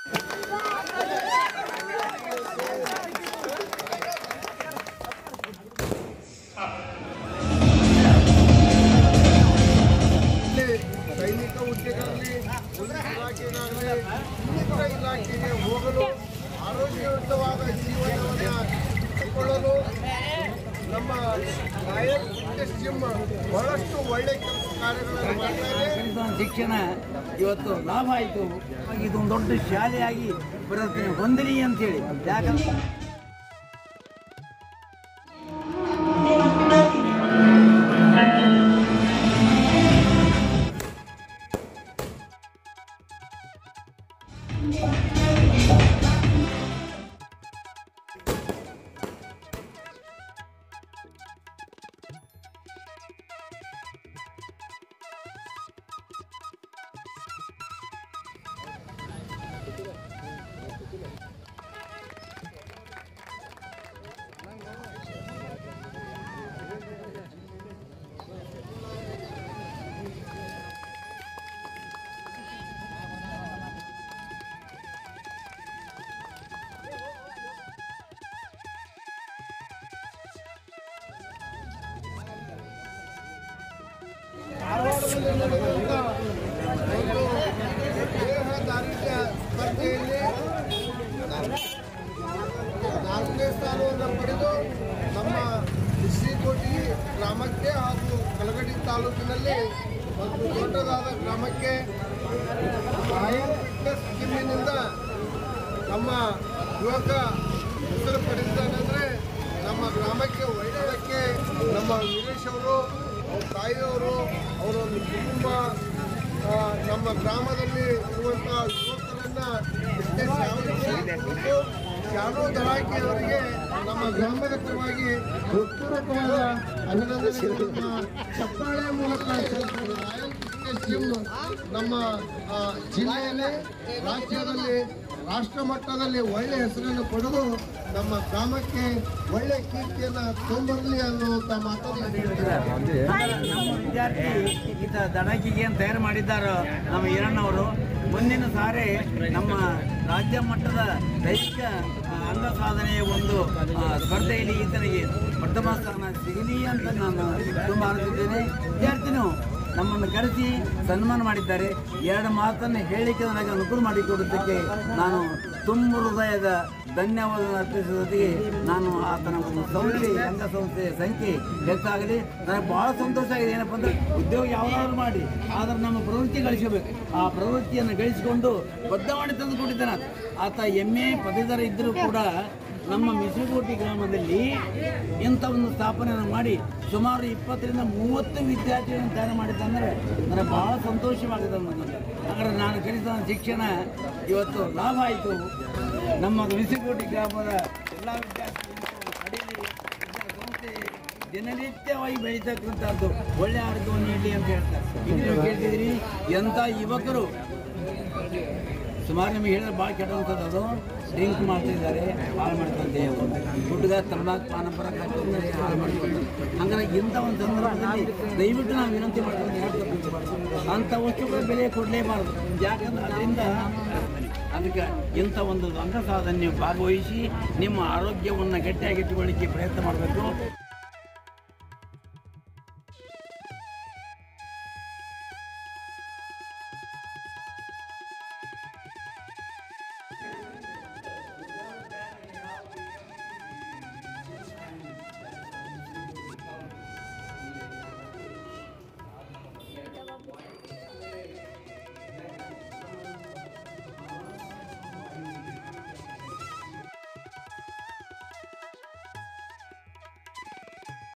ಸೈನಿಕ ಹುದ್ದೆಗಳಲ್ಲಿ ಇಲಾಖೆಗಾಗಲಿ ಇನ್ನಿತರ ಇಲಾಖೆಗೆ ಹೋಗಲು ಆರೋಗ್ಯಯುತವಾದ ಜೀವನವನ್ನು ಕಟ್ಟಿಕೊಳ್ಳಲು ನಮ್ಮ ರಾಯಲ್ ಫಿಟ್ನೆಸ್ ಜಿಮ್ ಬಹಳಷ್ಟು ಒಳ್ಳೆ ಕೆಲಸ ಕಾರ್ಯಗಳನ್ನು ಮಾಡ್ತಾರೆ. ಶಿಕ್ಷಣ ಇವತ್ತು ಲಾಭ ಆಯಿತು. ಇದೊಂದು ದೊಡ್ಡ ಶಾಲೆಯಾಗಿ ಪರಿವರ್ತನೆ ಹೊಂದಲಿ ಅಂತೇಳಿ. ಯಾಕಂದ್ರೆ ಧಾರವಾಡದಲ್ಲಿ ನಡೆದಂಥ ಒಂದು ದೇಹ ದಾರಿದ್ರ್ಯ ಸ್ಪರ್ಧೆಯಲ್ಲಿ 4ನೇ ಸ್ಥಾನವನ್ನು ಪಡೆದು ನಮ್ಮ ಶ್ರೀಕೋಟಿ ಗ್ರಾಮಕ್ಕೆ ಹಾಗೂ ಕಲಗಡಿ ತಾಲೂಕಿನಲ್ಲಿ ಒಂದು ದೊಡ್ಡದಾದ ಗ್ರಾಮಕ್ಕೆ ರಾಯಲ್ ಫಿಟ್ನೆಸ್ ಜಿಮ್ಮಿನಿಂದ ನಮ್ಮ ಯುವಕ ಹೆಸರು ಪಡೆದಿದ್ದಾನೆಂದರೆ ನಮ್ಮ ಗ್ರಾಮಕ್ಕೆ ಒಳ್ಳೆಯದಕ್ಕೆ ನಮ್ಮ ವೀರೇಶ್ ಅವರು ಅವ್ರ ತಾಯಿಯವರು ಅವರ ಒಂದು ಕುಟುಂಬ ನಮ್ಮ ಗ್ರಾಮದಲ್ಲಿ ಇರುವಂಥ ಯುವಕರನ್ನು ಎಷ್ಟೇ ಸೇವೆ ಶಾನೋ ದಳಾಕಿ ಅವರಿಗೆ ನಮ್ಮ ಗ್ರಾಮದ ಪರವಾಗಿ ಹೃತ್ಪೂರ್ವಕವಾದ ಅಭಿನಂದನೆಗಳನ್ನು ಚಪ್ಪಾಳೆ ಮೂಲಕ ರಾಯಲ್ ಫಿಟ್ನೆಸ್ ಜಿಮ್ ನಮ್ಮ ಜಿಲ್ಲೆಯಲ್ಲಿ ರಾಜ್ಯದಲ್ಲಿ ರಾಷ್ಟ್ರ ಮಟ್ಟದಲ್ಲಿ ಒಳ್ಳೆ ಹೆಸರನ್ನು ಪಡೆದು ನಮ್ಮ ಗ್ರಾಮಕ್ಕೆ ಒಳ್ಳೆ ಕೀರ್ತಿಯನ್ನು ತೊಂಬರಲಿ ಅನ್ನುವಂಥ ಮಾತನ್ನು ವಿದ್ಯಾರ್ಥಿ ಈತ ದಡಕಿಗೆ ಏನು ತಯಾರು ಮಾಡಿದ್ದಾರೋ ನಮ್ಮ ಈರಣ್ಣವರು ಮುಂದಿನ ಸಾರಿ ನಮ್ಮ ರಾಜ್ಯ ಮಟ್ಟದ ದೈಹಿಕ ಅಂಗ ಸಾಧನೆಯ ಒಂದು ಸ್ಪರ್ಧೆಯಲ್ಲಿ ಈತನಿಗೆ ಪ್ರಥಮ ಸ್ಥಾನ ಸಿಗಲಿ ಅಂತ ನಾನು ತುಂಬ ಆನಂದಿದ್ದೇನೆ. ವಿದ್ಯಾರ್ಥಿನೂ ನಮ್ಮನ್ನು ಕರೆಸಿ ಸನ್ಮಾನ ಮಾಡಿದ್ದಾರೆ. 2 ಮಾತನ್ನು ಹೇಳಲಿಕ್ಕೆ ನನಗೆ ಅನುಕೂಲ ಮಾಡಿಕೊಡುವುದಕ್ಕೆ ನಾನು ತುಂಬ ಹೃದಯದ ಧನ್ಯವಾದ ಅರ್ಪಿಸುವುದಕ್ಕೆ ನಾನು ಆತನ ಒಂದು ಅಂಗಸಂಸ್ಥೆಯ ಸಂಖ್ಯೆ ಹೆಚ್ಚಾಗಲಿ. ನನಗೆ ಭಾಳ ಸಂತೋಷ ಆಗಿದೆ. ಏನಪ್ಪ ಅಂದರೆ ಉದ್ಯೋಗ ಯಾವ್ದಾದ್ರು ಮಾಡಿ ಆದರೆ ನಮ್ಮ ಪ್ರವೃತ್ತಿ ಗಳಿಸಬೇಕು. ಆ ಪ್ರವೃತ್ತಿಯನ್ನು ಗಳಿಸಿಕೊಂಡು ಬದ್ಧವಾಣಿ ತಂದುಕೊಂಡಿದ್ದಾನೆ ಆತ. MA ಪದವೀಧರ ಇದ್ದರೂ ಕೂಡ ನಮ್ಮ ಮಿಶ್ರಕೋಟಿ ಗ್ರಾಮದಲ್ಲಿ ಇಂಥ ಒಂದು ಸ್ಥಾಪನೆಯನ್ನು ಮಾಡಿ ಸುಮಾರು 20ರಿಂದ 30 ವಿದ್ಯಾರ್ಥಿಗಳನ್ನು ತಯಾರು ಮಾಡಿದ್ದಂದರೆ ನನಗೆ ಭಾಳ ಸಂತೋಷವಾಗಿದೆ. ಹಾಗಾದರೆ ನಾನು ಕಲಿತ ಶಿಕ್ಷಣ ಇವತ್ತು ಲಾಭ ಆಯಿತು. ನಮ್ಮ ಮಿಶ್ರಕೋಟಿ ಗ್ರಾಮದ ಎಲ್ಲ ವಿದ್ಯಾರ್ಥಿಗಳು ಪಡೆಯಲಿ. ಸಂಸ್ಥೆ ದಿನನಿತ್ಯವಾಗಿ ಬೆಳೀತಕ್ಕಂಥದ್ದು ಒಳ್ಳೆಯ ಆರೋಗ್ಯವನ್ನು ನೀಡಲಿ ಅಂತ ಹೇಳ್ತಾರೆ. ಈಗ ನೀವು ಕೇಳ್ತಿದ್ದೀರಿ ಎಂಥ ಯುವಕರು ಸುಮಾರು ನಿಮಗೆ ಹೇಳಿದ್ರೆ ಭಾಳ ಕೆಟ್ಟಂಥದ್ದು. ಅದು ಡ್ರಿಂಕ್ ಮಾಡ್ತಿದ್ದಾರೆ, ಹಾಳು ಮಾಡ್ತಾರೆ, ಹುಡುಗ ತಂಬಾಕು ಪಾನಪರ ಹಾಕಿದ್ರೆ ಹಾಳು ಮಾಡ್ತಾರೆ. ಹಂಗಾಗಿ ಇಂಥ ಒಂದು ಸಂದರ್ಭದಲ್ಲಿ ದಯವಿಟ್ಟು ನಾವು ವಿನಂತಿ ಮಾಡ್ಕೊಂಡು ಅಂಥ ವಸ್ತುಗಳ ಬೆಲೆ ಕೊಡಲೇಬಾರ್ದು. ಯಾಕಂದ್ರೆ ಅದರಿಂದ ಅದಕ್ಕೆ ಇಂಥ ಒಂದು ಅಂಗ ಸಾಧನೆ ನೀವು ಭಾಗವಹಿಸಿ ನಿಮ್ಮ ಆರೋಗ್ಯವನ್ನು ಗಟ್ಟಿಯಾಗಿಟ್ಟುಕೊಳ್ಳಿಕ್ಕೆ ಪ್ರಯತ್ನ ಮಾಡಬೇಕು.